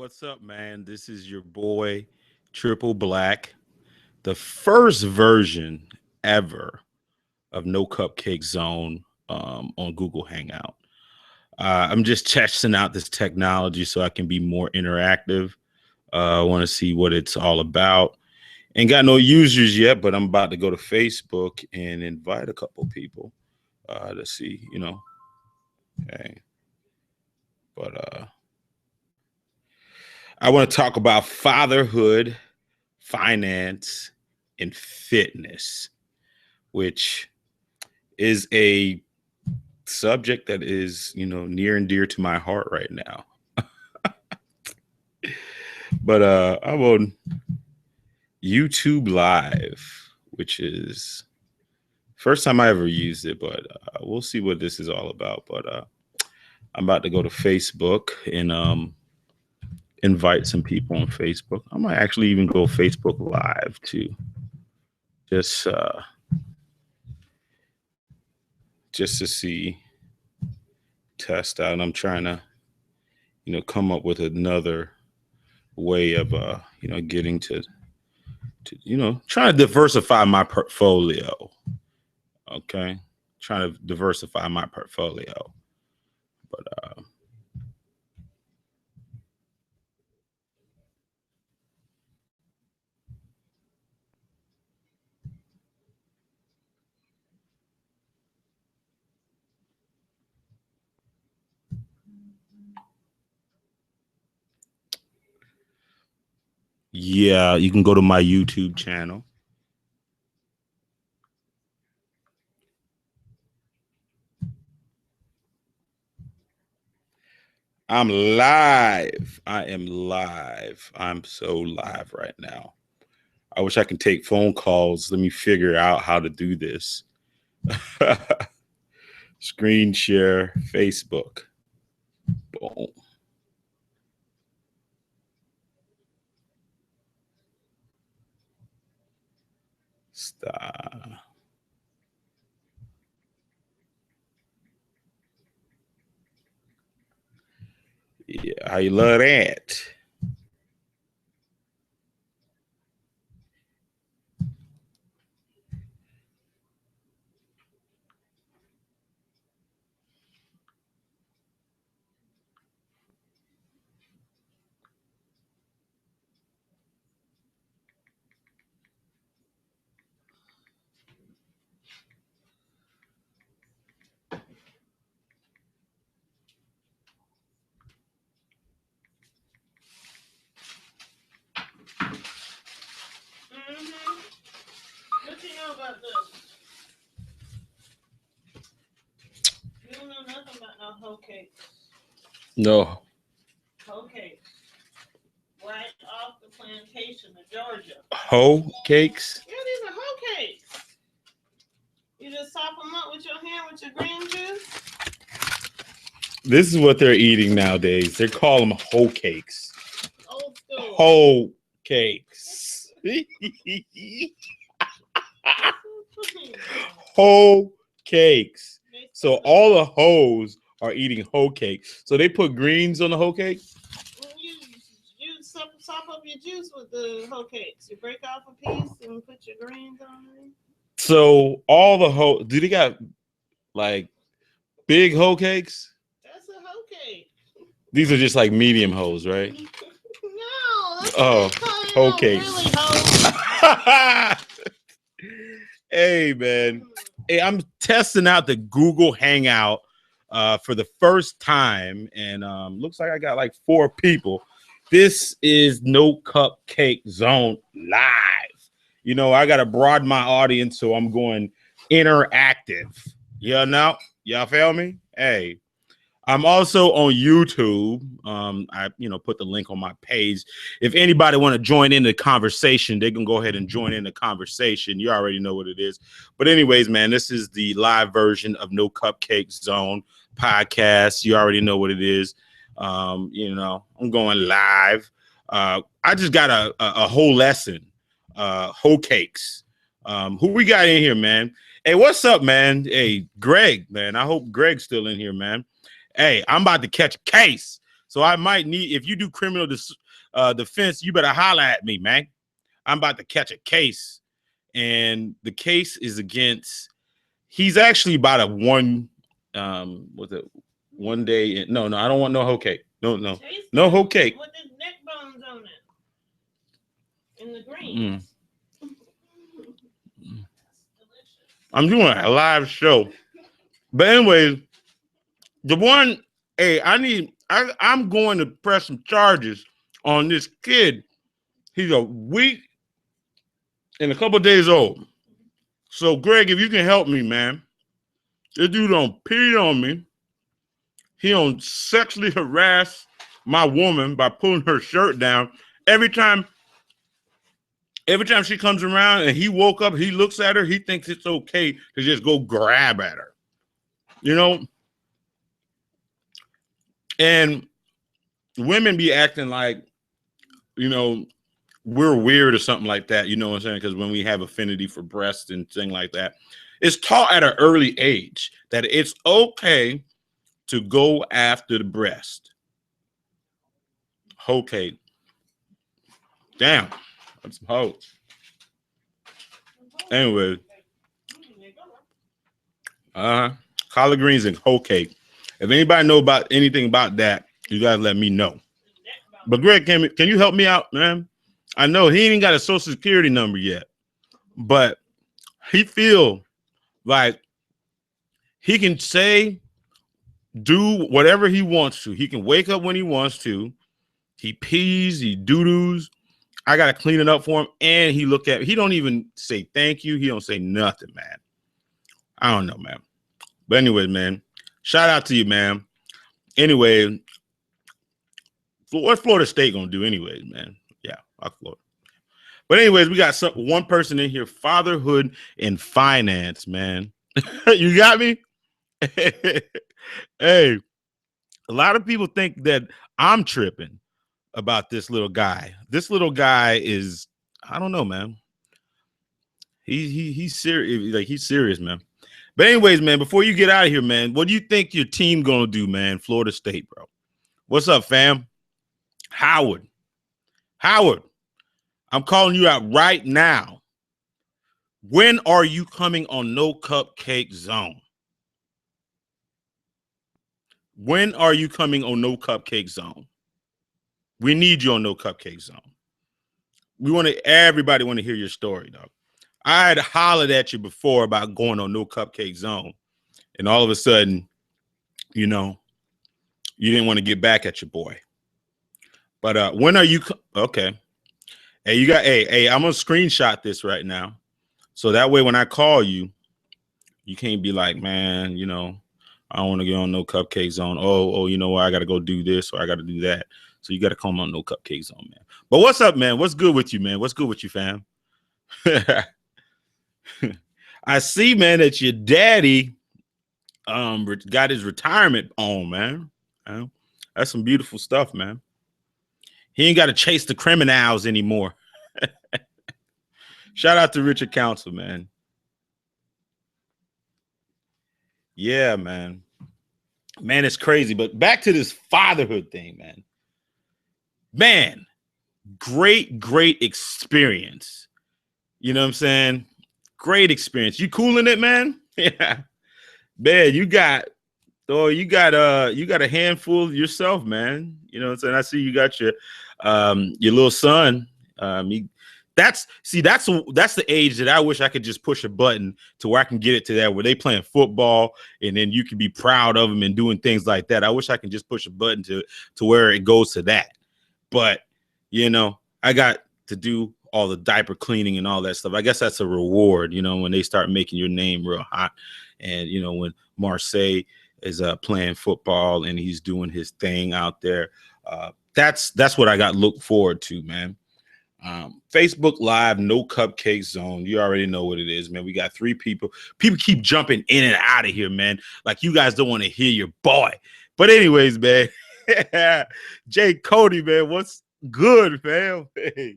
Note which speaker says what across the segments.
Speaker 1: What's up, man? This is your boy, Triple Black, the first version ever of No Cupcake Zone on Google Hangout. I'm just testing out this technology so I can be more interactive. I want to see what it's all about. Ain't got no users yet, but I'm about to go to Facebook and invite a couple people to see, hey, but I want to talk about fatherhood, finance, and fitness, which is a subject that is, near and dear to my heart right now. But I'm on YouTube Live, which is first time I ever used it, but we'll see what this is all about. But I'm about to go to Facebook and invite some people on Facebook. I might actually even go Facebook Live too, just to see, test out. And I'm trying to, come up with another way of, getting to, trying to diversify my portfolio. Okay, trying to diversify my portfolio, but yeah, you can go to my YouTube channel. I'm live. I am live. I'm so live right now. I wish I can take phone calls. Let me figure out how to do this. Screen share Facebook. Boom. Stop. Yeah, how you love that?
Speaker 2: What you know about this? You don't know nothing about no hoe cakes.
Speaker 1: No.
Speaker 2: Hoe cakes. Right off the plantation of Georgia.
Speaker 1: Hoe cakes?
Speaker 2: Yeah, these are hoe cakes. You just sop them up with your hand with your green juice.
Speaker 1: This is what they're eating nowadays. They call them hoe cakes.
Speaker 2: Old school.
Speaker 1: Hoe cakes. Hoe cakes. So all the hoes are eating hoe cake. So they put greens on the hoe cake?
Speaker 2: You sop up your juice with the hoe cakes. You break off a piece and put your greens on it.
Speaker 1: So all the hoe, do they got like big hoe cakes?
Speaker 2: That's a hoe cake.
Speaker 1: These are just like medium hoes, right?
Speaker 2: No, that's
Speaker 1: hoe cakes.
Speaker 2: Really hoe.
Speaker 1: Hey, man. Hey, I'm testing out the Google Hangout for the first time, and looks like I got like 4 people. This is No Cupcake Zone live. I got to broaden my audience, so I'm going interactive. Y'all feel me? Hey, I'm also on YouTube. I put the link on my page. If anybody want to join in the conversation, they can go ahead and join in the conversation. You already know what it is. But anyways, man, this is the live version of No Cupcake Zone podcast. You already know what it is. I'm going live. I just got a whole lesson. Hoe cakes. Who we got in here, man? Hey, what's up, man? Hey, Greg, man. I hope Greg's still in here, man. Hey, I'm about to catch a case. So I might need, if you do criminal defense, you better holler at me, man. I'm about to catch a case. And the case is against, he's actually about a one day. No, I don't want no whole cake. No whole cake.
Speaker 2: With the neck bones on it. And the greens.
Speaker 1: I'm doing a live show. But anyways, the one, hey, I'm going to press some charges on this kid. He's a week and a couple of days old. So, Greg, if you can help me, man. This dude don't pee on me. He don't sexually harass my woman by pulling her shirt down. Every time she comes around and he woke up, he looks at her, he thinks it's okay to just go grab at her. You know? And women be acting like, you know, we're weird or something like that. You know what I'm saying? Because when we have affinity for breasts and things like that, it's taught at an early age that it's okay to go after the breast. Okay. Damn. That's some hoes. Anyway. Collard greens and whole cake. If anybody know about anything about that, you guys let me know. But Greg, can you help me out, man? I know he ain't got a social security number yet, but he feel like he can do whatever he wants to. He can wake up when he wants to. He pees, he doo-doos. I got to clean it up for him. And he don't even say thank you. He don't say nothing, man. I don't know, man. But anyways, man, shout out to you, man. Anyway, what's Florida State going to do anyways, man? Yeah, I'll Florida. But anyways, we got one person in here, fatherhood and finance, man. You got me? Hey, a lot of people think that I'm tripping about this little guy. This little guy is, I don't know, man. He's serious. Like, he's serious, man. But anyways, man, before you get out of here, man, what do you think your team gonna do, man? Florida State, bro. What's up, fam? Howard, I'm calling you out right now. When are you coming on No Cupcake Zone? When are you coming on No Cupcake Zone? We need you on No Cupcake Zone. Everybody want to hear your story, dog. I had hollered at you before about going on No Cupcake Zone, and all of a sudden, you know, you didn't want to get back at your boy. But when are you? Okay. Hey, I'm gonna screenshot this right now, so that way when I call you, you can't be like, man, you know, I don't want to get on No Cupcake Zone. Oh, you know what? I got to go do this or I got to do that. So you got to come on No Cupcake Zone, man. But what's up, man? What's good with you, man? What's good with you, fam? I see, man, that your daddy got his retirement on, man. That's some beautiful stuff, man. He ain't got to chase the criminals anymore. Shout out to Richard Council, man. Yeah, man. Man, it's crazy. But back to this fatherhood thing, man. Man, great experience. You know what I'm saying? Great experience. You cool in it, man? Yeah. Man, you got a handful yourself, man. You know what I'm saying? I see you got your little son. That's the age that I wish I could just push a button to where I can get it to that, where they playing football and then you can be proud of them and doing things like that. I wish I can just push a button to where it goes to that. But, you know, I got to do all the diaper cleaning and all that stuff. I guess that's a reward, you know, when they start making your name real hot. And, you know, when Marseille is playing football and he's doing his thing out there, that's what I got look forward to, man. Facebook Live, No Cupcake Zone. You already know what it is, man. We got 3 people. People keep jumping in and out of here, man. Like you guys don't want to hear your boy. But anyways, man, Jay Cody, man, what's good, fam? Hey.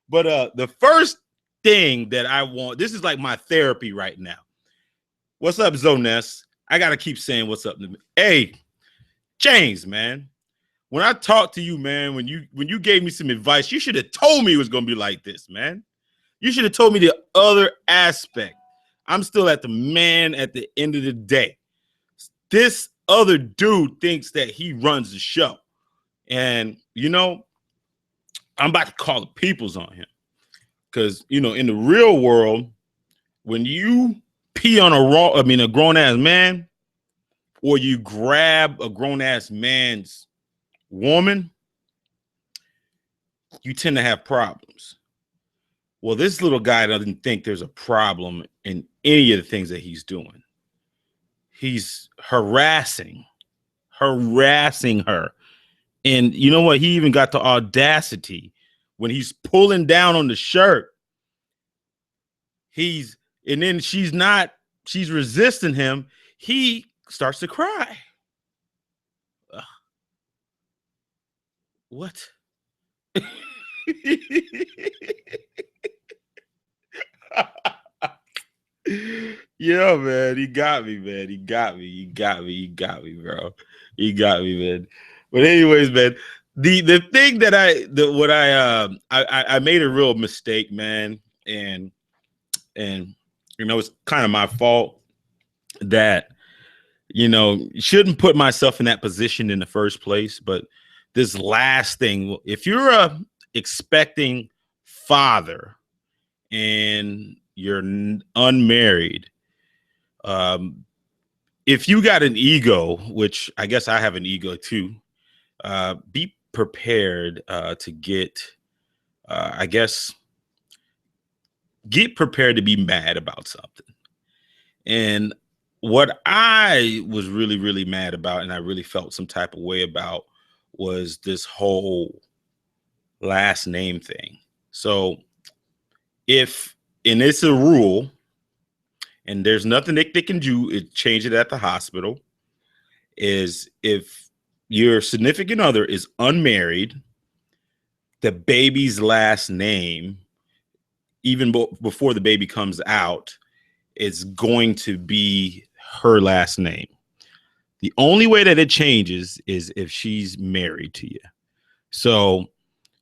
Speaker 1: But the first thing that I want, this is like my therapy right now. What's up, Zoness? I gotta keep saying what's up to me. Hey, James, man. when I talked to you, man, when you gave me some advice, you should have told me it was gonna be like this, man. You should have told me the other aspect. I'm still at the man at the end of the day. This other dude thinks that he runs the show. And, I'm about to call the peoples on him. Because, in the real world, when you pee on a grown ass man, or you grab a grown ass man's woman, you tend to have problems. Well, this little guy doesn't think there's a problem in any of the things that he's doing. He's harassing her. And you know what? He even got the audacity when he's pulling down on the shirt. And then she's resisting him. He starts to cry. What? Yeah, man, he got me, man. He got me, bro. He got me, man. But anyways, man, the thing that I made a real mistake, man, and it's kind of my fault that shouldn't put myself in that position in the first place. But this last thing, if you're a expecting father and you're unmarried, if you got an ego, which I guess I have an ego too, be prepared to get prepared to be mad about something. And what I was really, really mad about, and I really felt some type of way about, was this whole last name thing. So and it's a rule, and there's nothing they can do, change it at the hospital, is if your significant other is unmarried, the baby's last name, even before the baby comes out, is going to be her last name. The only way that it changes is if she's married to you. So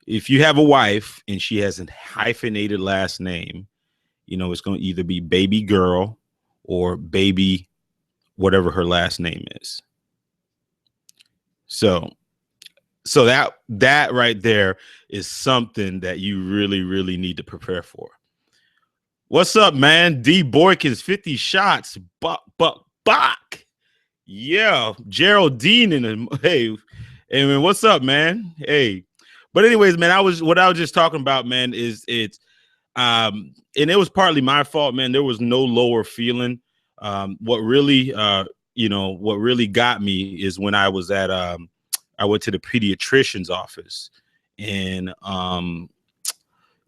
Speaker 1: if you have a wife and she has a hyphenated last name, it's going to either be baby girl or baby whatever her last name is. So that right there is something that you really, really need to prepare for. What's up, man? D Boykins, 50 shots. Buck. Yeah, Geraldine hey, man, what's up, man? Hey. But anyways, man, what I was just talking about, man, is and it was partly my fault, man. There was no lower feeling. What really got me is when I was I went to the pediatrician's office, and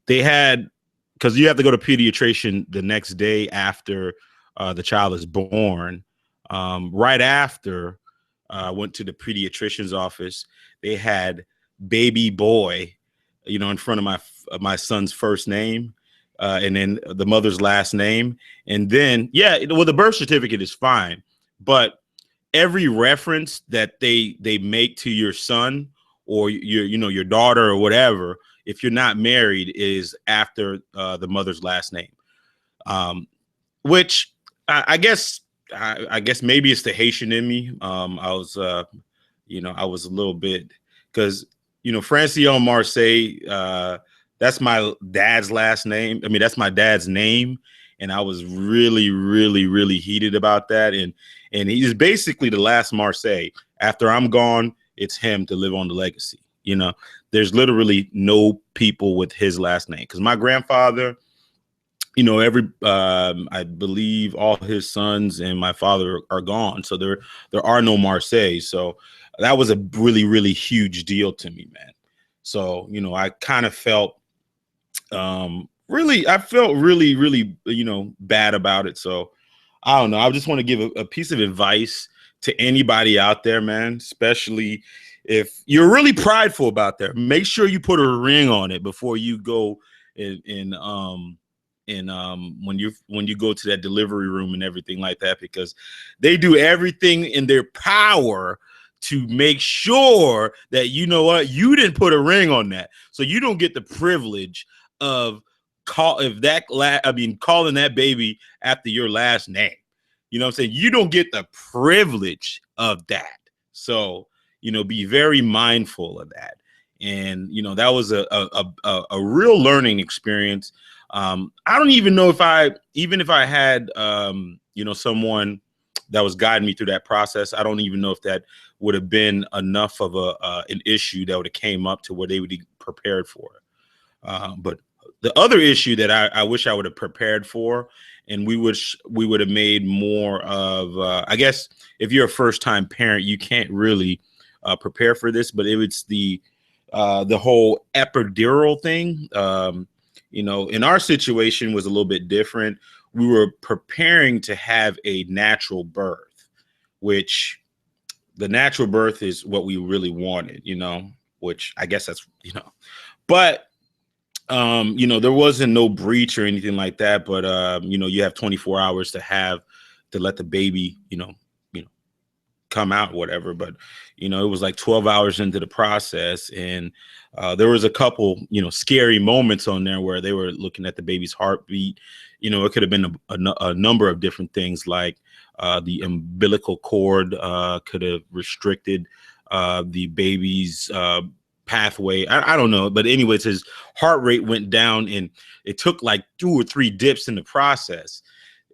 Speaker 1: they had, because you have to go to pediatrician the next day after the child is born. Right after I went to the pediatrician's office, they had baby boy, in front of my son's first name, and then the mother's last name. And then, the birth certificate is fine, but every reference that they make to your son or your daughter or whatever, if you're not married, is after the mother's last name, which I guess maybe it's the Haitian in me. I was a little bit, because Francione Marseille, that's my dad's last name. I mean, that's my dad's name, and I was really, really, really heated about that. And he's basically the last Marseille. After I'm gone, it's him to live on the legacy. There's literally no people with his last name, because my grandfather, I believe all his sons and my father are gone. So there are no Marseille. So that was a really, really huge deal to me, man. So, I kind of felt, really, really, bad about it. So I don't know. I just want to give a piece of advice to anybody out there, man, especially if you're really prideful about that. Make sure you put a ring on it before you go when you go to that delivery room and everything like that, because they do everything in their power to make sure that, you know what, you didn't put a ring on that. So you don't get the privilege of calling that baby after your last name. You know what I'm saying? You don't get the privilege of that. So, be very mindful of that. And, that was a real learning experience. I don't even know if I had, someone that was guiding me through that process, I don't even know if that would have been enough of an issue that would have came up to where they would be prepared for it. But the other issue that I wish I would have prepared for, and we would have made more of, I guess, if you're a first-time parent, you can't really prepare for this, but it was the whole epidural thing. In our situation was a little bit different. We were preparing to have a natural birth, which the natural birth is what we really wanted, which I guess that's, but there wasn't no breach or anything like that, but you have 24 hours to let the baby, come out, whatever. But, it was like 12 hours into the process. And there was a couple, scary moments on there where they were looking at the baby's heartbeat. It could have been a number of different things, like the umbilical cord could have restricted the baby's pathway. I don't know. But anyways, his heart rate went down, and it took like 2 or 3 dips in the process.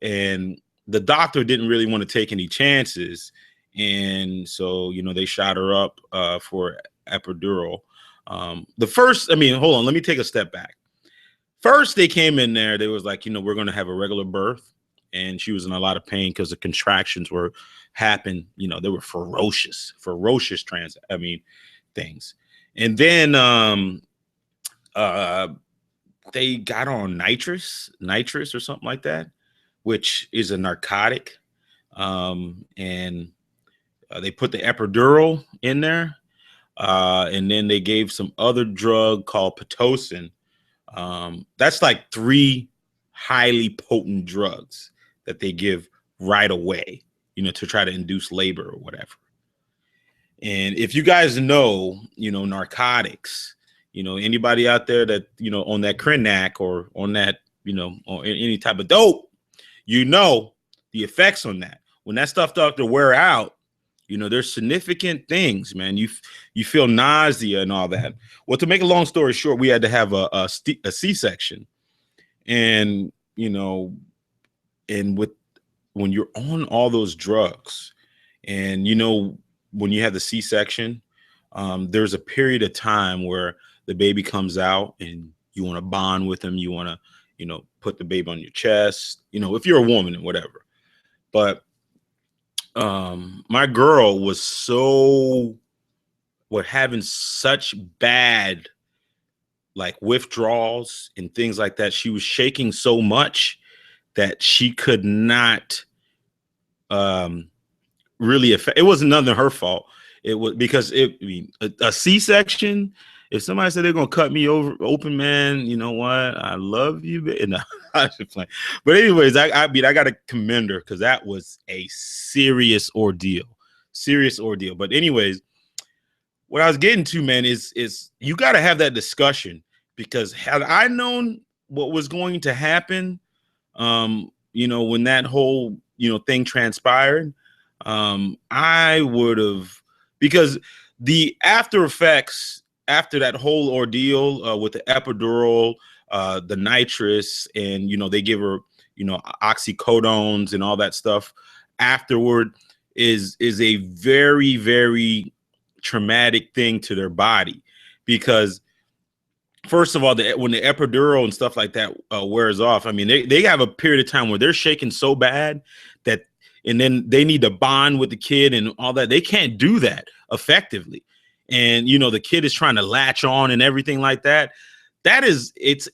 Speaker 1: And the doctor didn't really want to take any chances. And so, they shot her up for epidural. Hold on, let me take a step back. First, they came in there, they was like, we're going to have a regular birth. And she was in a lot of pain because the contractions were happening. They were ferocious things. And then they got on nitrous or something like that, which is a narcotic. And they put the epidural in there, and then they gave some other drug called Pitocin. That's like 3 highly potent drugs that they give right away, to try to induce labor or whatever. And if you guys know, narcotics, anybody out there that, on that Krenak or on that, on any type of dope, the effects on that. When that stuff starts to wear out, there's significant things, man. You feel nausea and all that. Well, to make a long story short, we had to have a C-section. And, when you're on all those drugs and, when you have the C-section, there's a period of time where the baby comes out and you want to bond with them. You want to, put the baby on your chest, if you're a woman and whatever. But my girl was having such bad like withdrawals and things like that. She was shaking so much that she could not really affect. It wasn't nothing her fault. It was because a C-section. If somebody said they're gonna cut me open, man, you know what? I love you, no, I should play. But anyways, I gotta commend her because that was a serious ordeal. But anyways, what I was getting to, man, is you gotta have that discussion, because had I known what was going to happen, when that whole thing transpired, I would have, because the after effects after that whole ordeal with the epidural, the nitrous, and they give her oxycodones and all that stuff afterward is a very, very traumatic thing to their body. Because first of all, when the epidural and stuff like that wears off, they have a period of time where they're shaking so bad that, and then they need to bond with the kid and all that. They can't do that effectively. And, the kid is trying to latch on and everything like that. That is, it's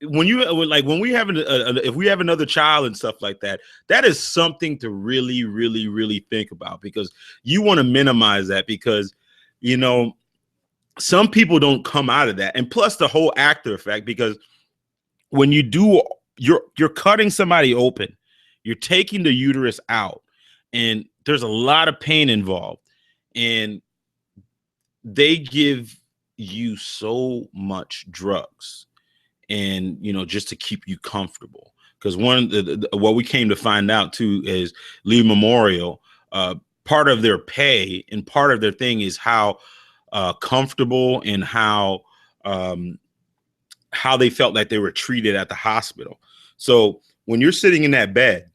Speaker 1: when we have if we have another child and stuff like that, that is something to really, really, really think about, because you want to minimize that, because, some people don't come out of that. And plus the whole after effect, because when you do, you're cutting somebody open, you're taking the uterus out, and there's a lot of pain involved, and they give you so much drugs, and just to keep you comfortable. Because what we came to find out too is Lee Memorial, part of their pay and part of their thing is how comfortable and how they felt like they were treated at the hospital. So when you're sitting in that bed,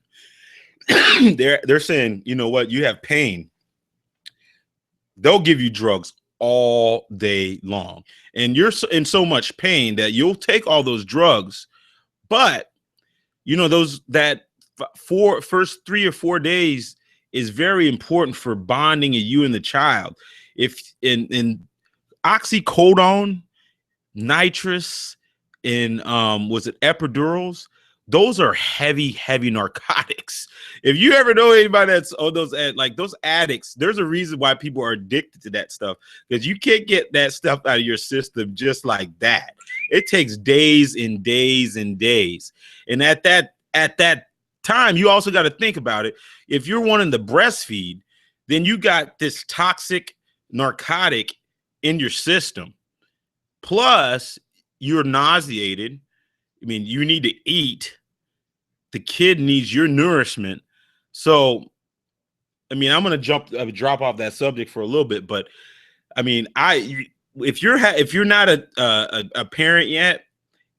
Speaker 1: they're saying, you know what, you have pain. They'll give you drugs all day long, and you're in so much pain that you'll take all those drugs. But those that first 3 or 4 days is very important for bonding of you and the child. If in oxycodone, nitrous, and was it epidurals? Those are heavy narcotics. If you ever know anybody that's those addicts, there's a reason why people are addicted to that stuff, because you can't get that stuff out of your system just like that. It takes days and days and days. And at that time, you also got to think about it. If you're wanting to breastfeed, then you got this toxic narcotic in your system. Plus, you're nauseated. I mean, you need to eat. The kid needs your nourishment. So, I mean, I'm going to drop off that subject for a little bit, but I mean, if you're not a parent yet,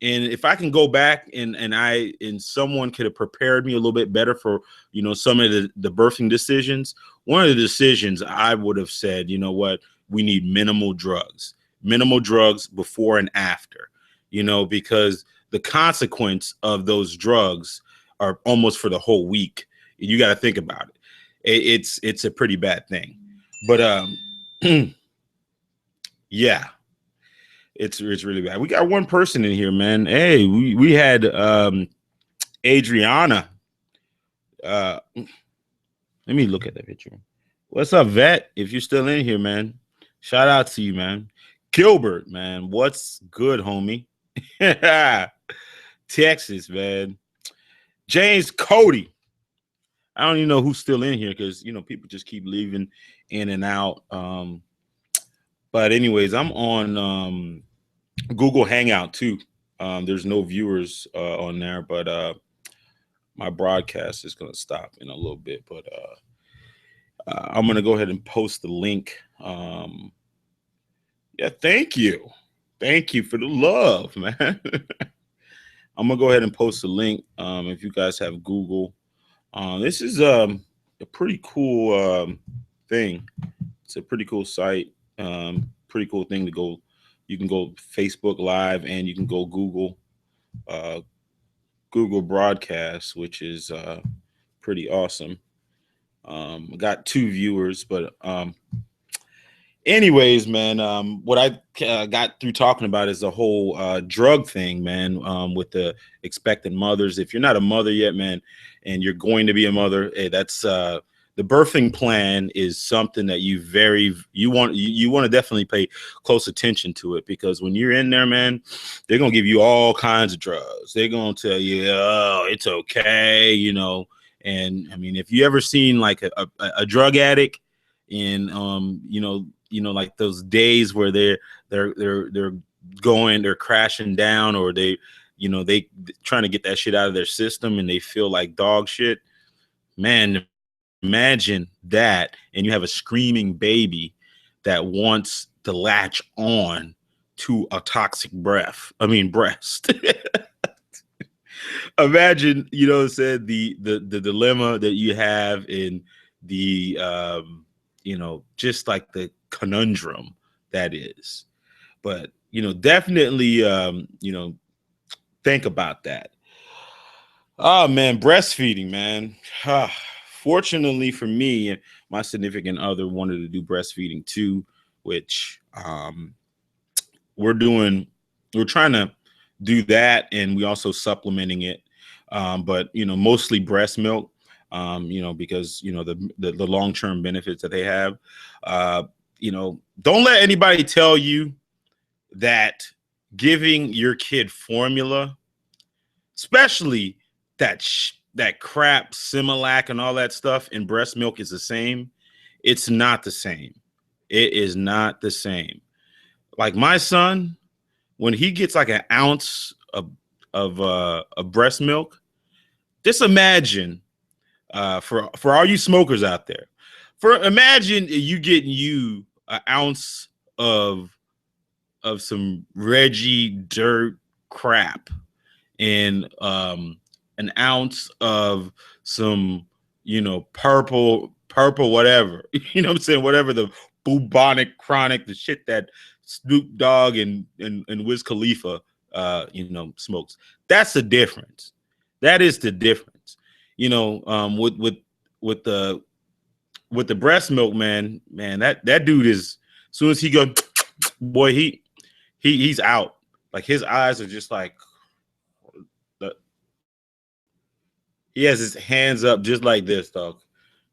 Speaker 1: and if I can go back and someone could have prepared me a little bit better for, some of the birthing decisions, one of the decisions I would have said, you know what, we need minimal drugs before and after, because the consequence of those drugs are almost for the whole week. You got to think about it. It's a pretty bad thing, but yeah, it's really bad. We got one person in here, man. Hey, we had Adriana. Let me look at that picture. What's up, Vet? If you're still in here, man, shout out to you, man. Gilbert, man, what's good, homie? Texas, man. James Cody. I don't even know who's still in here because people just keep leaving in and out. But anyways, I'm on Google Hangout too. There's no viewers on there, but my broadcast is gonna stop in a little bit. But I'm gonna go ahead and post the link. Yeah, thank you for the love, man. I'm gonna go ahead and post a link. If you guys have Google, this is a pretty cool thing. It's a pretty cool site. Pretty cool thing to go. You can go Facebook Live and you can go Google Broadcast, which is pretty awesome. I got 2 viewers, but anyways, man, what I got through talking about is the whole drug thing, man, with the expectant mothers. If you're not a mother yet, man, and you're going to be a mother, hey, that's the birthing plan is something that you want to definitely pay close attention to it, because when you're in there, man, they're going to give you all kinds of drugs. They're going to tell you, oh, it's okay, and I mean, if you ever seen like a drug addict in like those days where they're crashing down, or they trying to get that shit out of their system and they feel like dog shit, man, imagine that. And you have a screaming baby that wants to latch on to a toxic breast. Imagine, said the dilemma that you have in the just like the conundrum that is. But definitely think about that. Oh man, breastfeeding, man. Fortunately for me, my significant other wanted to do breastfeeding too, which we're trying to do that, and we also supplementing it, but mostly breast milk, because the long-term benefits that they have. Don't let anybody tell you that giving your kid formula, especially that that crap Similac and all that stuff in breast milk is the same. It's not the same. It is not the same. Like my son, when he gets like an ounce of breast milk, just imagine for all you smokers out there, imagine you getting you an ounce of some Reggie dirt crap and an ounce of some, purple whatever, you know what I'm saying, whatever the bubonic chronic, the shit that Snoop Dogg and Wiz Khalifa smokes. That's the difference. That is the difference. With the breast milk, man, that dude is, as soon as he go, boy, he's out. Like his eyes are just like, he has his hands up just like this, dog.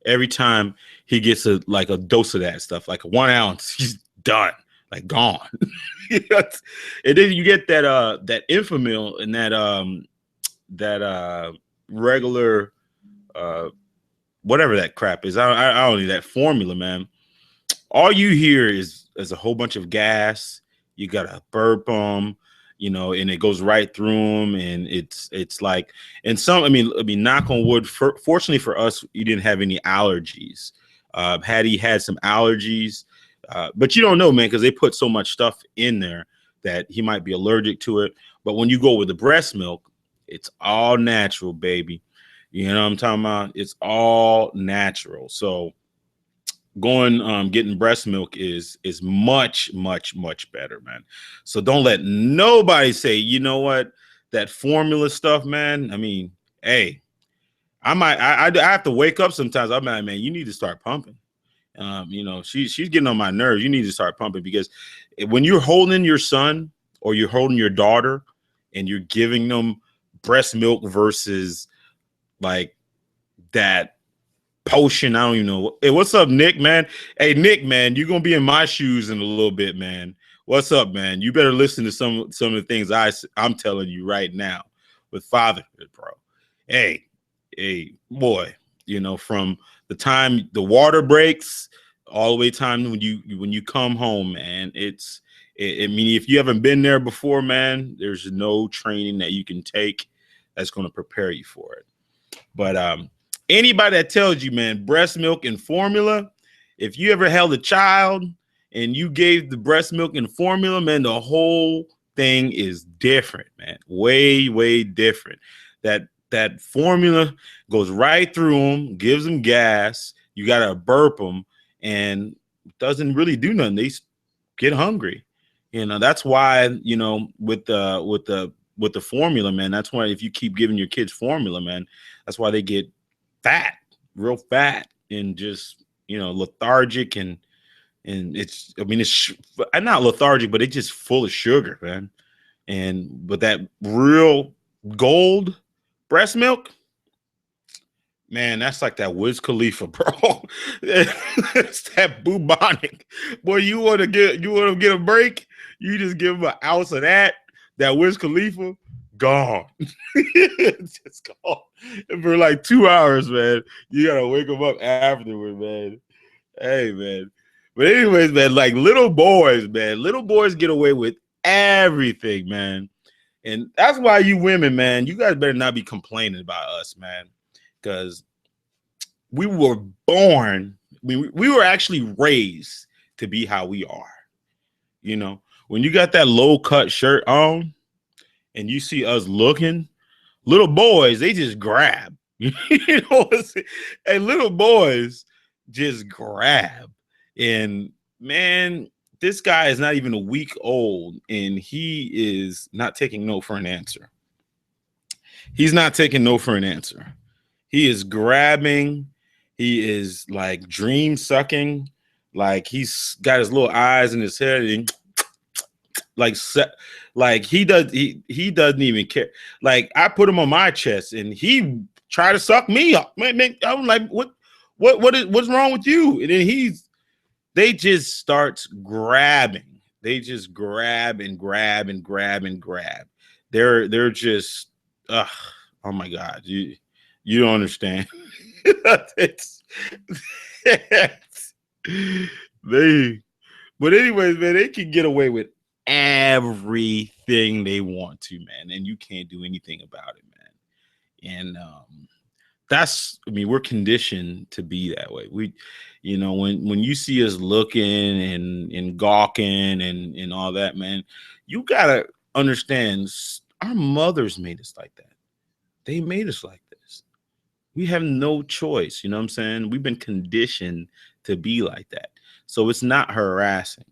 Speaker 1: Every time he gets a dose of that stuff, like 1 ounce, he's done, like gone. And then you get that Infamil and that regular whatever that crap is. I don't need that formula, man. All you hear is a whole bunch of gas. You gotta burp them, and it goes right through them, and it's like, and some, I mean, knock on wood. Fortunately for us, you didn't have any allergies. Had he had some allergies, but you don't know, man, because they put so much stuff in there that he might be allergic to it. But when you go with the breast milk, it's all natural, baby. You know what I'm talking about? It's all natural. So getting breast milk is much better, man. So don't let nobody say, you know what, that formula stuff, man. I mean, hey, I have to wake up sometimes. I'm like, man, you need to start pumping. She's getting on my nerves. You need to start pumping, because when you're holding your son or you're holding your daughter and you're giving them breast milk versus like that potion, I don't even know. Hey, what's up, Nick, man? Hey, Nick, man, you're gonna be in my shoes in a little bit, man. What's up, man? You better listen to some of the things I'm telling you right now with fatherhood, bro. Hey, boy, from the time the water breaks all the way time when you come home, man, I mean, if you haven't been there before, man, there's no training that you can take that's going to prepare you for it. But anybody that tells you, man, breast milk and formula, if you ever held a child and you gave the breast milk and formula, man, the whole thing is different, man. Way different. That formula goes right through them, gives them gas. You got to burp them, and doesn't really do nothing. They get hungry. That's why, with the formula, man, that's why if you keep giving your kids formula, man, that's why they get fat, real fat, and just, lethargic, and it's not lethargic, but it's just full of sugar, man. But that real gold breast milk, man, that's like that Wiz Khalifa, bro. It's that bubonic. Boy, you want to get a break, you just give him an ounce of that Wiz Khalifa, gone. It's just gone. And for like 2 hours, man, you gotta wake him up afterward, man. Hey, man. But anyways, man, like little boys get away with everything, man. And that's why you women, man, you guys better not be complaining about us, man, because we were born, we were actually raised to be how we are. When you got that low cut shirt on and you see us looking, little boys, they just grab. And little boys just grab. And man, this guy is not even a week old, and he is not taking no for an answer. He's not taking no for an answer. He is grabbing. He is like dream sucking. Like he's got his little eyes in his head, and like he doesn't even care. Like I put him on my chest, and he tried to suck me up. Man, I'm like, what's wrong with you? And then they just starts grabbing. They just grab and grab and grab and grab. They're just, oh my God. You You don't understand. it's, they, but anyways, man, they can get away with everything they want to, man, and you can't do anything about it, man. And that's, I mean, we're conditioned to be that way. We, when you see us looking and gawking and all that, man, you gotta understand our mothers made us like that. They made us like this. We have no choice. You know what I'm saying? We've been conditioned to be like that. So it's not harassing,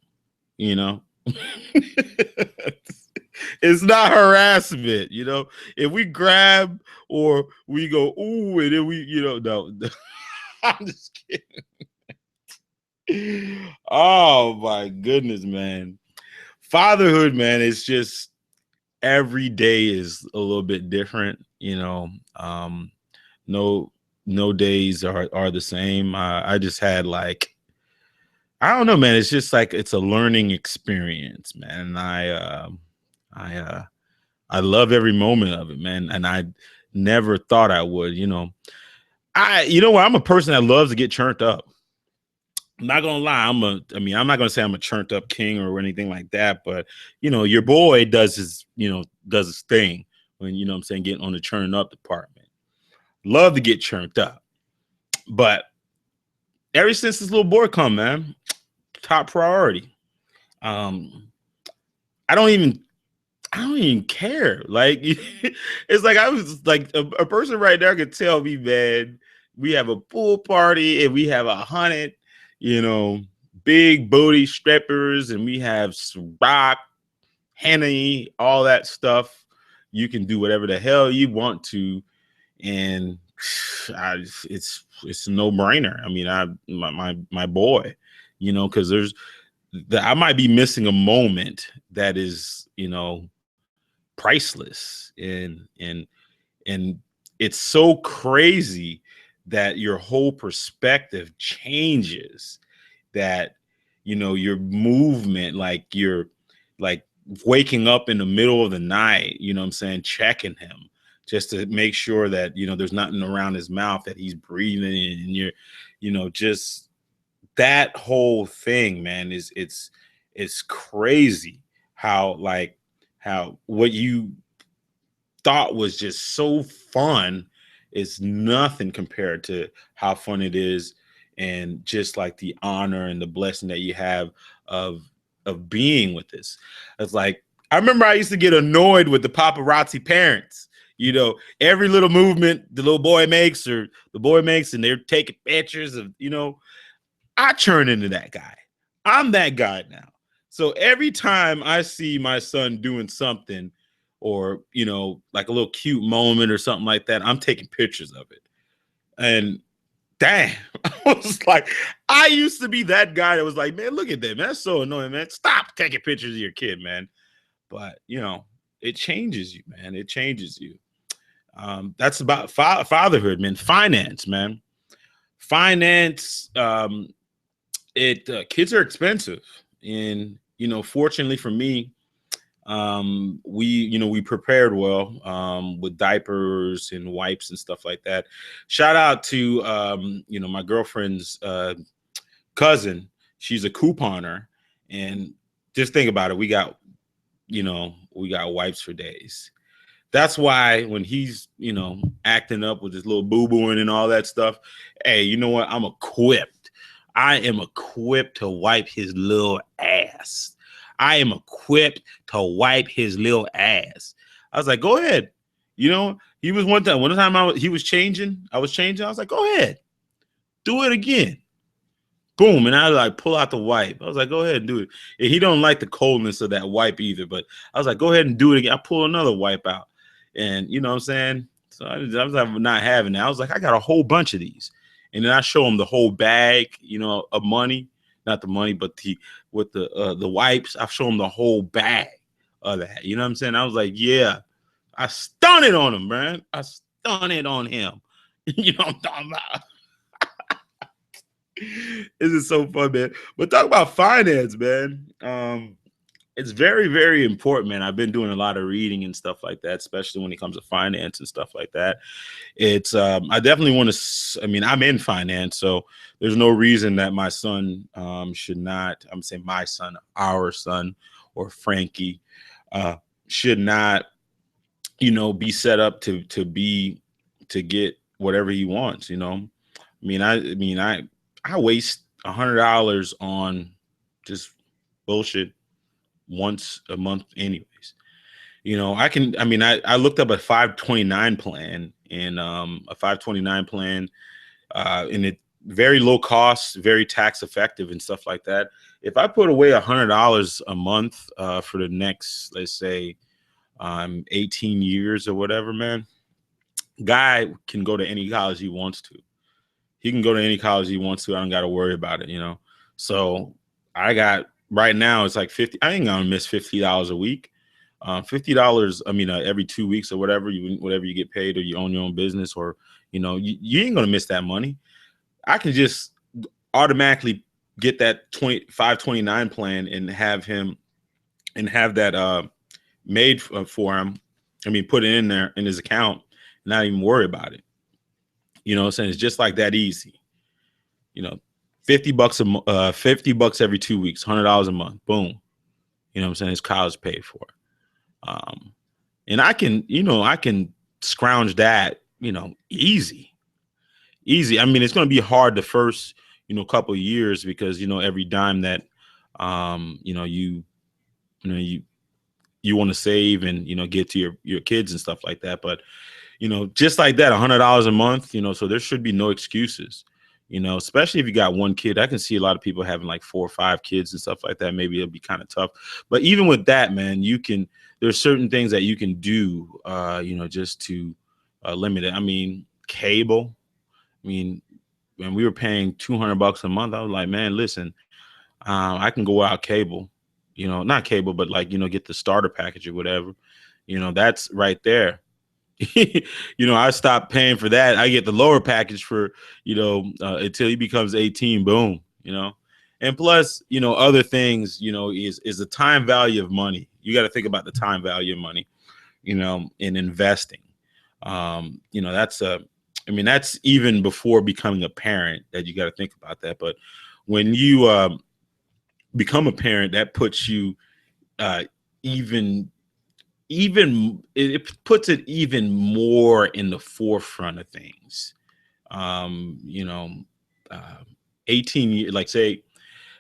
Speaker 1: you know? It's not harassment, If we grab or we go, ooh, and then we, no. I'm just kidding. Oh my goodness, man. Fatherhood, man, it's just every day is a little bit different, no days are the same. I just had like, I don't know, man. It's just like it's a learning experience, man. And I love every moment of it, man. And I never thought I would, I'm a person that loves to get churned up. I'm not gonna lie. I'm not gonna say I'm a churned up king or anything like that, but your boy does his thing when I'm saying getting on the churn up department. Love to get churned up. But ever since this little boy come, man, top priority. I don't even care. Like it's like I was like a person right there could tell me, man, we have a pool party and we have 100, big booty strippers, and we have rock, Henny, all that stuff. You can do whatever the hell you want to, and it's a no-brainer. I mean, my boy, because I might be missing a moment that is, priceless, and it's so crazy that your whole perspective changes, that your movement, like you're like waking up in the middle of the night, I'm saying, checking him just to make sure that there's nothing around his mouth, that he's breathing, and you're just that whole thing, man, it's crazy how what you thought was just so fun is nothing compared to how fun it is, and just like the honor and the blessing that you have of being with this. It's like, I remember I used to get annoyed with the paparazzi parents. Every little movement the little boy makes or the boy makes, and they're taking pictures of, I turn into that guy. I'm that guy now. So every time I see my son doing something, or, like a little cute moment or something like that, I'm taking pictures of it. And damn, I was like, I used to be that guy that was like, man, look at that, man. That's so annoying, man. Stop taking pictures of your kid, man. But, it changes you, man. It changes you. That's about fatherhood, man. Finance, man. Finance, kids are expensive. And, fortunately for me, we prepared well, with diapers and wipes and stuff like that. Shout out to my girlfriend's cousin. She's a couponer, and just think about it. We got wipes for days. That's why when he's acting up with his little boo-booing and all that stuff, hey, you know what? I'm equipped. I am equipped to wipe his little ass. I am equipped to wipe his little ass. I was like, go ahead. He was one time he was changing. I was changing. I was like, go ahead. Do it again. Boom. And I like pull out the wipe. I was like, go ahead and do it. And he don't like the coldness of that wipe either. But I was like, go ahead and do it again. I pull another wipe out. And you know what I'm saying? So I was not having that. I was like, I got a whole bunch of these. And then I show him the whole bag, of money. Not the money, but with the wipes. I show him the whole bag of that. You know what I'm saying? I was like, yeah, I stunned it on him, man. I stunned it on him. You know what I'm talking about? This is so fun, man. But talk about finance, man. it's very, very important, man. I've been doing a lot of reading and stuff like that, especially when it comes to finance and stuff like that. It's I definitely want to. I mean, I'm in finance, so there's no reason that my son should not. I'm saying my son, our son, or Frankie uh, should not, be set up to get whatever he wants. I waste $100 on just bullshit once a month, anyways. I looked up a 529 plan, and a 529 plan, and it very low cost, very tax effective and stuff like that. If I put away $100 a month for the next, let's say, 18 years or whatever, man, guy can go to any college he wants to. He can go to any college he wants to. I don't got to worry about it. So I got right now it's like 50. I ain't gonna miss $50 a week. $50. Every 2 weeks or whatever you get paid, or you own your own business, or you ain't gonna miss that money. I can just automatically get that 529 plan and have that made for him. Put it in there in his account, and not even worry about it. What I'm saying? It's just like that easy. 50 bucks every 2 weeks, $100 a month. Boom. What I'm saying? His college paid for. And I can scrounge that, easy. It's going to be hard the first, couple of years, because, every dime that, you want to save and, get to your kids and stuff like that. But, just like that, $100 a month, so there should be no excuses, especially if you got one kid. I can see a lot of people having like 4 or 5 kids and stuff like that. Maybe it'll be kind of tough. But even with that, man, there's certain things that you can do, just to limit it. Cable. When we were paying $200 a month, I was like, man, listen, I can go without cable, not cable, but like, get the starter package or whatever, that's right there. I stopped paying for that. I get the lower package for, until he becomes 18, boom, and plus, other things, is the time value of money. You got to think about the time value of money, in investing. That's even before becoming a parent that you got to think about that. But when you become a parent, that puts you even it puts it even more in the forefront of things. uh, 18 years, like, say,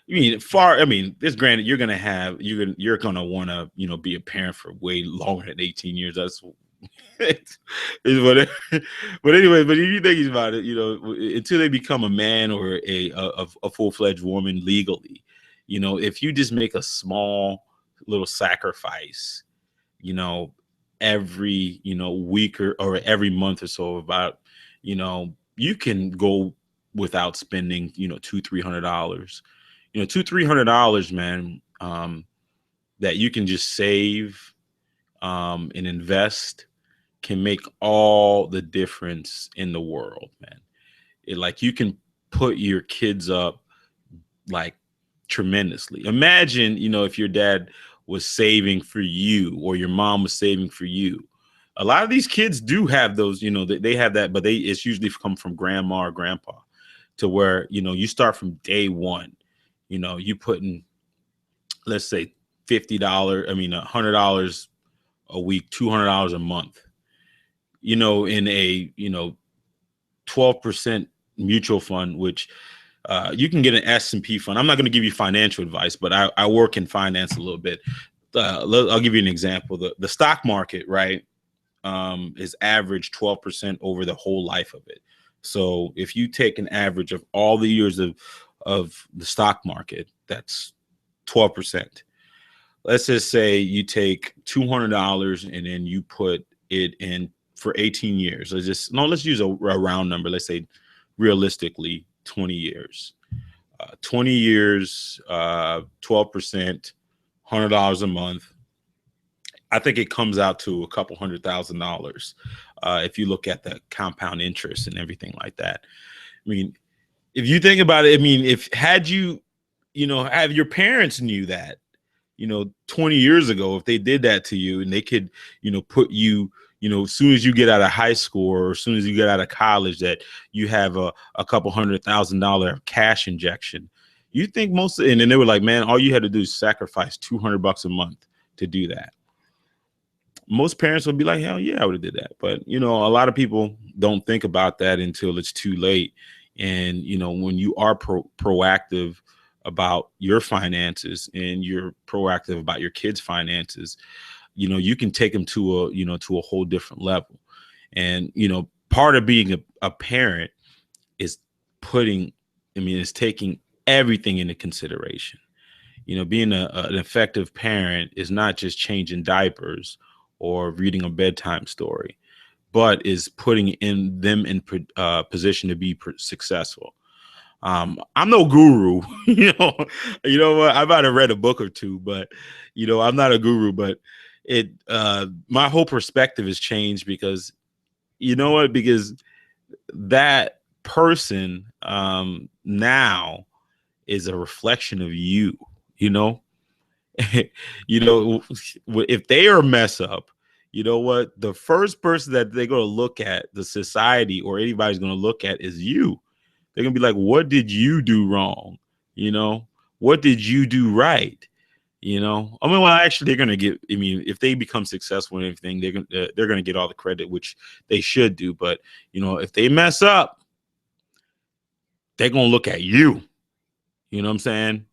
Speaker 1: this, granted, you're gonna want to, be a parent for way longer than 18 years. That's is what it, but anyway, but if you think about it, until they become a man or a full-fledged woman legally, if you just make a small little sacrifice, every, week or every month or so, about, you can go without spending, $200-300, $200-300, man, that you can just save and invest, can make all the difference in the world, man. Like, you can put your kids up, like, tremendously. Imagine, if your dad was saving for you, or your mom was saving for you. A lot of these kids do have those, they have that, but it's usually come from grandma or grandpa, to where, you start from day one. You put in, let's say, $100 a week, $200 a month, in a 12% mutual fund, which you can get an S&P fund. I'm not going to give you financial advice, but I work in finance a little bit. I'll give you an example. The stock market, right, is average 12% over the whole life of it. So if you take an average of all the years of the stock market, that's 12%. Let's just say you take $200 and then you put it in for 18 years. Let's use a round number. Let's say, realistically, 20 years. 20 years, 12%, $100 a month. I think it comes out to a couple $100,000 if you look at the compound interest and everything like that. If you think about it, if had you, have your parents knew that, 20 years ago, if they did that to you and they could, put you, as soon as you get out of high school or as soon as you get out of college, that you have a couple $100,000 cash injection. You think and then they were like, man, all you had to do is sacrifice $200 a month to do that. Most parents would be like, hell yeah, I would have did that. But, a lot of people don't think about that until it's too late. And, when you are proactive about your finances and you're proactive about your kids' finances, you can take them to a whole different level. And, part of being a parent is taking everything into consideration. Being an effective parent is not just changing diapers or reading a bedtime story, but is putting them in position to be successful. I'm no guru, what? I might have read a book or two, but I'm not a guru. But my whole perspective has changed because because that person now is a reflection of you. If they are a mess up, what? The first person that they're going to look at, the society or anybody's going to look at, is you. They're going to be like, what did you do wrong? What did you do right? Well, actually, they're going to get, if they become successful in anything, they're going to get all the credit, which they should do. But, if they mess up, they're going to look at you. You know what I'm saying?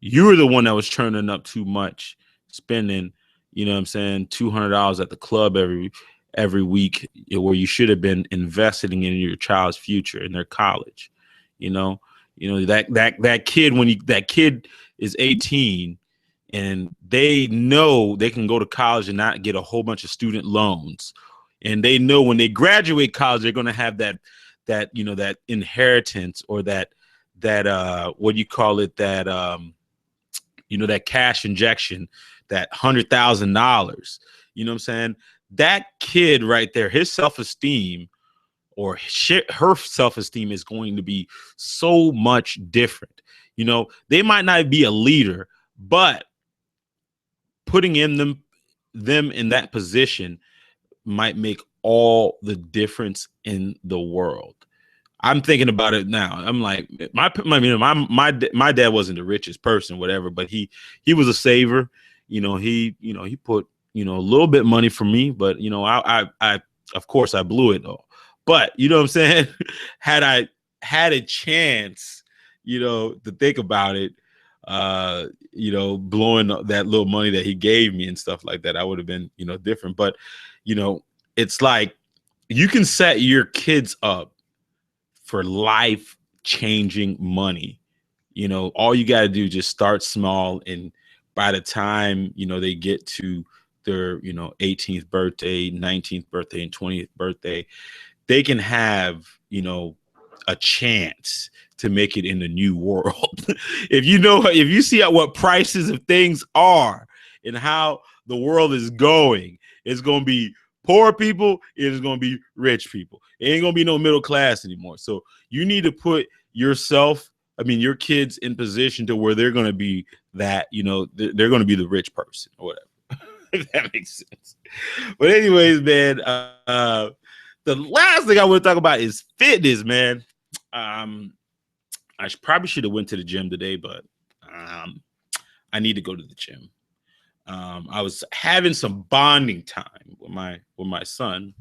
Speaker 1: You were the one that was churning up too much, spending, $200 at the club every week, where you should have been investing in your child's future in their college. That kid, that kid is 18 and they know they can go to college and not get a whole bunch of student loans. And they know when they graduate college, they're going to have that inheritance or that what do you call it? That cash injection, that $100,000. You know what I'm saying? That kid right there, his self-esteem or her self-esteem is going to be so much different. They might not be a leader, but putting them in that position might make all the difference in the world. I'm thinking about it now. I'm like, my dad wasn't the richest person, whatever, but he was a saver. He put a little bit of money for me, but I of course I blew it all. But you know what I'm saying? Had I had a chance, to think about it, blowing that little money that he gave me and stuff like that, I would have been, different. But it's like you can set your kids up for life-changing money. All you got to do is just start small, and by the time they get to their 18th birthday, 19th birthday, and 20th birthday, they can have a chance to make it in the new world. if you see what prices of things are and how the world is going, it's going to be poor people, it is going to be rich people. It ain't going to be no middle class anymore. So you need to put your kids in position to where they're going to be that, they're going to be the rich person or whatever. If that makes sense. But anyways, man, the last thing I want to talk about is fitness, man. I probably should have went to the gym today, but I need to go to the gym. I was having some bonding time with my son,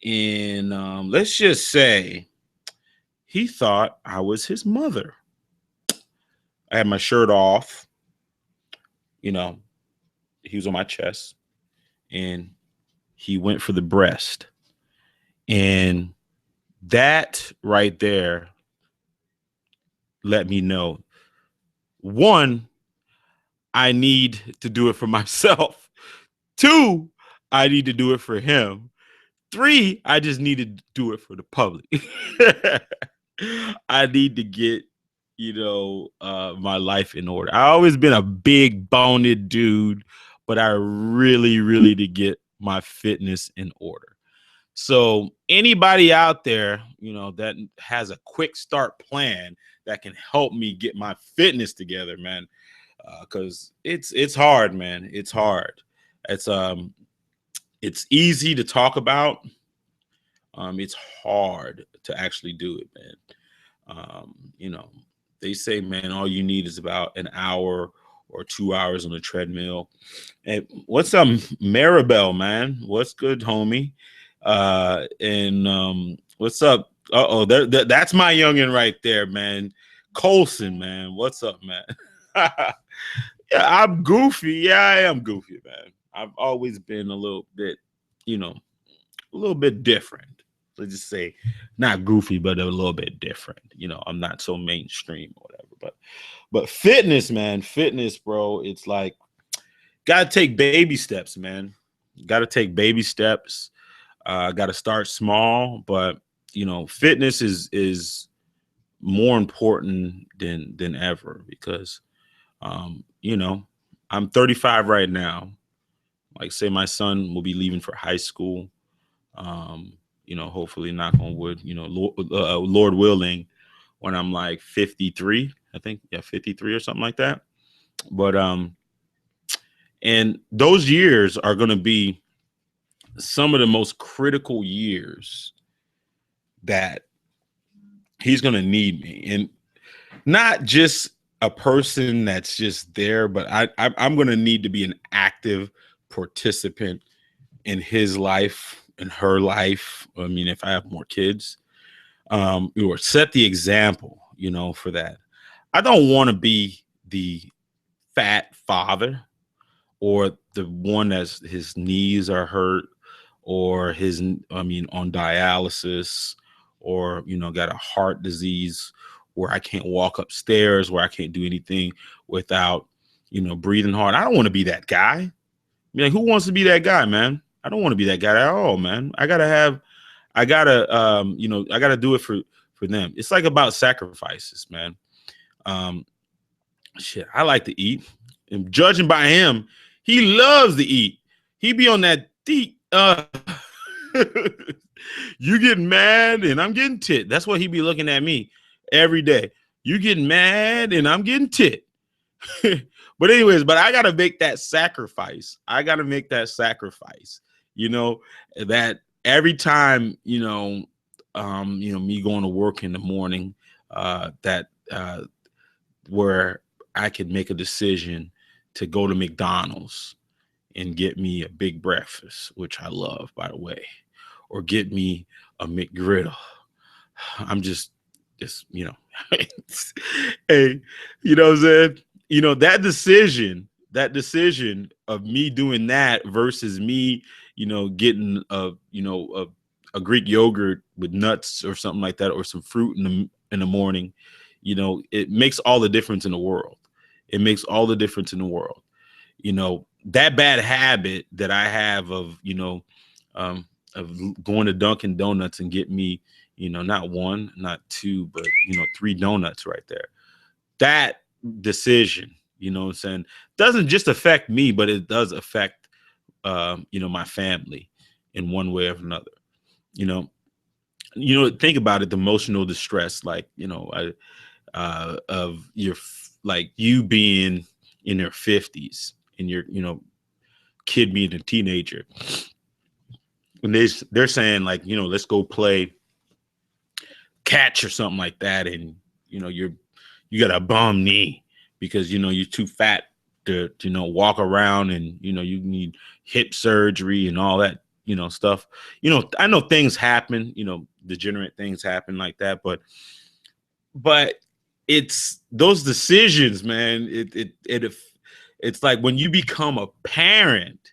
Speaker 1: and let's just say he thought I was his mother. I had my shirt off, he was on my chest, and he went for the breast. And that right there let me know, one, I need to do it for myself. Two, I need to do it for him. Three, I just need to do it for the public. I need to get, my life in order. I've always been a big boned dude, but I really, really to get my fitness in order. So anybody out there that has a quick start plan that can help me get my fitness together, man. Because it's hard, man. It's hard. It's easy to talk about. It's hard to actually do it, man. They say, man, all you need is about an hour or 2 hours on the treadmill. And what's up, Maribel, man? What's good, homie? And what's up? That's my youngin right there, man. Colson, man. What's up, man? Yeah, I'm goofy. Yeah, I am goofy, man. I've always been a little bit, a little bit different. Let's just say not goofy, but a little bit different. I'm not so mainstream or whatever. But fitness, man, bro. It's like gotta take baby steps, man. Gotta take baby steps. Gotta start small, but fitness is more important than ever because I'm 35 right now. Like say my son will be leaving for high school. Hopefully knock on wood, Lord willing, when I'm like 53, I think, 53 or something like that. But and those years are going to be some of the most critical years that he's going to need me, and not just a person that's just there, but I'm going to need to be an active participant in his life, in her life. I mean, if I have more kids, or set the example, for that. I don't want to be the fat father or the one that's his knees are hurt or on dialysis or, got a heart disease where I can't walk upstairs, where I can't do anything without, breathing hard. I don't want to be that guy. Who wants to be that guy, man? I don't want to be that guy at all, man. I gotta do it for them. It's like about sacrifices, man. I like to eat. And judging by him, he loves to eat. He be on that deep. You getting mad and I'm getting tit. That's what he be looking at me every day. You getting mad and I'm getting tit. But anyways, I gotta make that sacrifice. That every time, me going to work in the morning, where I could make a decision to go to McDonald's and get me a big breakfast, which I love, by the way, or get me a McGriddle. I'm just, hey, what I'm saying? That decision of me doing that versus me, getting a Greek yogurt with nuts or something like that, or some fruit in the morning, it makes all the difference in the world. It makes all the difference in the world. That bad habit that I have of going to Dunkin' Donuts and get me, not one, not two, but 3 donuts right there. That decision, what I'm saying, doesn't just affect me, but it does affect my family in one way or another. Think about it, the emotional distress, like, of your, like, you being in your 50s and your, kid being a teenager. And they're saying, like, let's go play catch or something like that. And, you got a bum knee because, you're too fat to walk around, and, you need hip surgery and all that, stuff. I know things happen, degenerate things happen like that, but it's those decisions, man. It's like when you become a parent.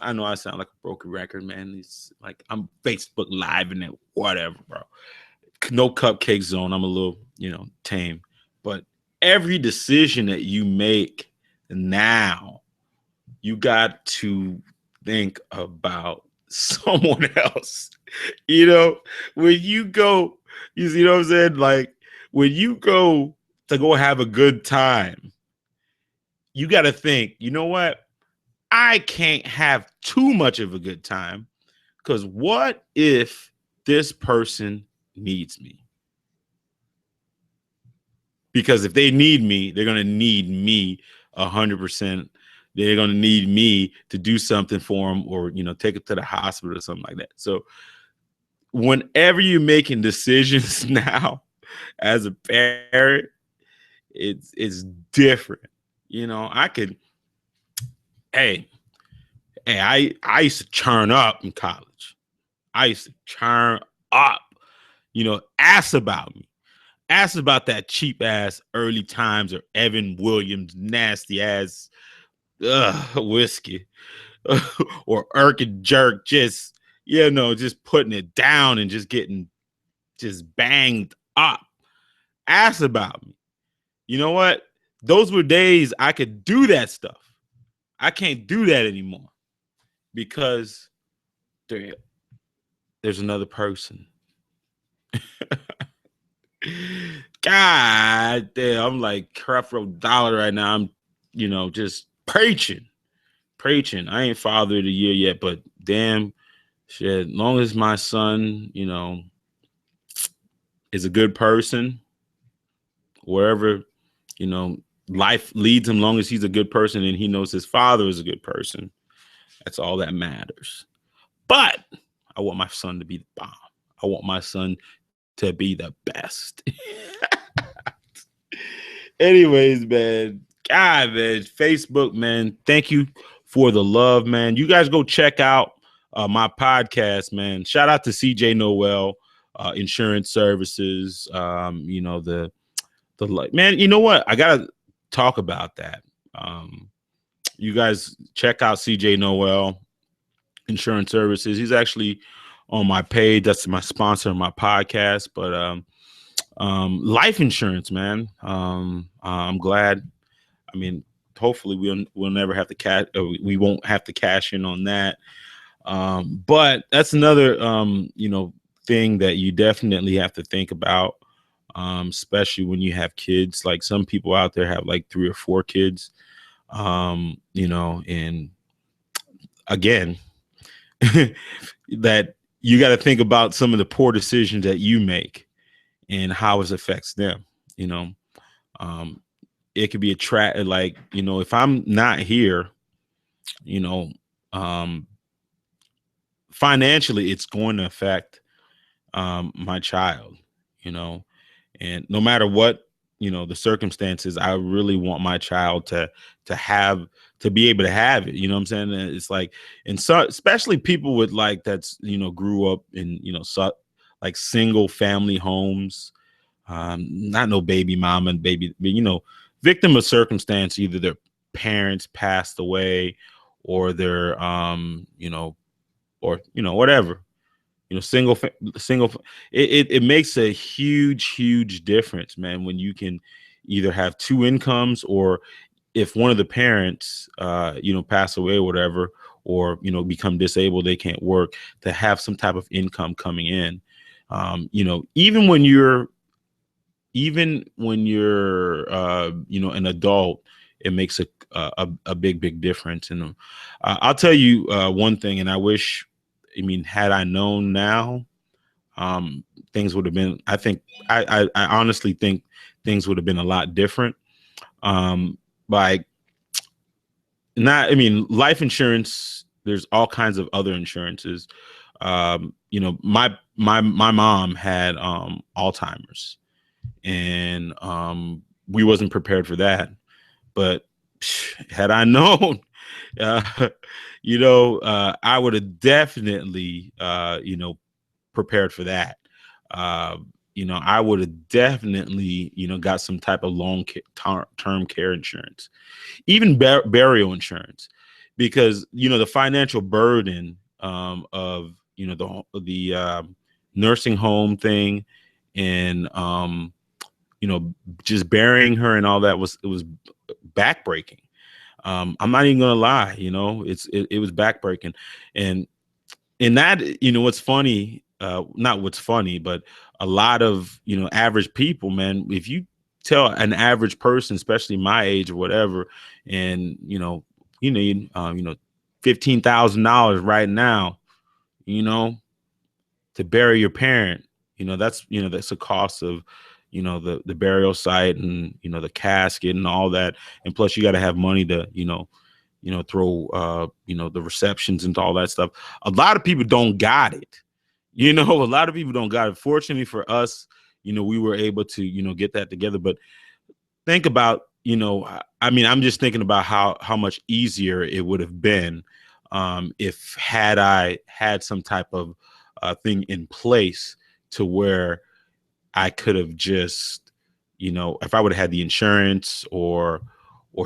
Speaker 1: I know I sound like a broken record, man. It's like I'm Facebook Live and it, whatever, bro. No Cupcake zone. I'm a little, tame. But every decision that you make now, you got to think about someone else. When you go, you see what I'm saying? Like, when you go to go have a good time, you got to think, you know what? I can't have too much of a good time, because what if this person needs me. Because if they need me, they're going to need me 100%. They're going to need me to do something for them, or, take them to the hospital or something like that. So whenever you're making decisions now as a parent, it's different. I could, hey, I used to churn up in college. I used to churn up, ask about me. Ask about that cheap ass Early Times or Evan Williams nasty ass whiskey or Irk and Jerk, just just putting it down and just getting just banged up. Ask about me. You know what? Those were days I could do that stuff. I can't do that anymore because there's another person. God damn, I'm like Creflo Dollar right now. I'm, just preaching. I ain't father of the year yet, but damn, shit, long as my son, is a good person, wherever, life leads him, long as he's a good person and he knows his father is a good person, that's all that matters. But I want my son to be the bomb. I want my son to be the best. Anyways, man. God, man. Facebook, man. Thank you for the love, man. You guys go check out my podcast, man. Shout out to CJ Noel, Insurance Services. The man, you know what? I gotta talk about that. You guys check out CJ Noel, Insurance Services. He's actually on my page. That's my sponsor of my podcast. But life insurance, man. I'm glad. I mean, hopefully we'll never have to cash. We won't have to cash in on that. But that's another thing that you definitely have to think about, especially when you have kids. Like some people out there have like 3 or 4 kids. And again, that you got to think about some of the poor decisions that you make and how it affects them. It could be a trap. Like, if I'm not here, financially, it's going to affect my child, and no matter what, the circumstances, I really want my child to be able to have it. You know what I'm saying? And it's like, and so, especially people with like, that's, grew up in, like single family homes, not no baby mama and baby, but, victim of circumstance, either their parents passed away or their, or, whatever, single, it makes a huge difference, man, when you can either have 2 incomes, or if one of the parents, pass away or whatever, or, become disabled, they can't work, to have some type of income coming in. Even when you're an adult, it makes a big difference. And I'll tell you one thing, and had I known now, things would have been, I honestly think things would have been a lot different. Like, life insurance, there's all kinds of other insurances. My mom had Alzheimer's, and we wasn't prepared for that. But had I known, I would have definitely, prepared for that. I would have definitely, got some type of long-term care insurance, even burial insurance, because, the financial burden of, the nursing home thing, and, just burying her and all that, it was backbreaking. I'm not even gonna lie, it was backbreaking. And that, what's funny, not what's funny, but a lot of, average people, man, if you tell an average person, especially my age or whatever, and, you need, $15,000 right now, to bury your parent, that's the cost of, the burial site, and, the casket and all that. And plus you got to have money to, throw, the receptions and all that stuff. A lot of people don't got it. A lot of people don't got it. Fortunately for us, we were able to, get that together. But think about, I mean, I'm just thinking about how much easier it would have been, if had I had some type of thing in place to where I could have just, if I would have had the insurance or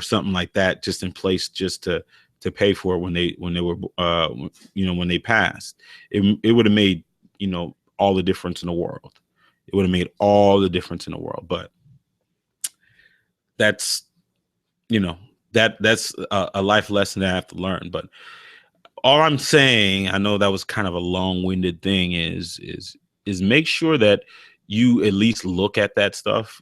Speaker 1: something like that just in place, just to pay for it when they were when they passed. It would have made, all the difference in the world. It would have made all the difference in the world. But that's, that's a life lesson that I have to learn. But all I'm saying, I know that was kind of a long-winded thing, is make sure that you at least look at that stuff.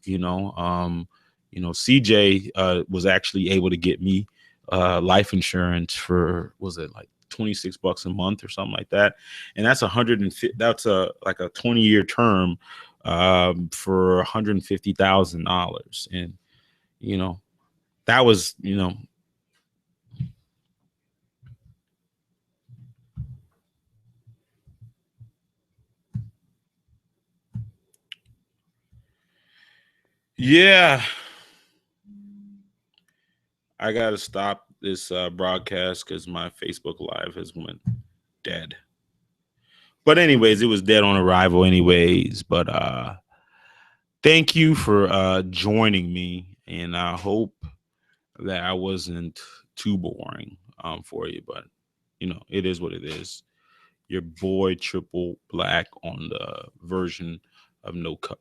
Speaker 1: CJ was actually able to get me life insurance for, was it like $26 a month or something like that, and that's 150. That's like a 20-year term for $150,000, and that was yeah. I gotta stop this broadcast because my Facebook Live has went dead. But anyways, it was dead on arrival anyways. But thank you for joining me, and I hope that I wasn't too boring for you. But it is what it is. Your boy Triple Black on the version of No Cup.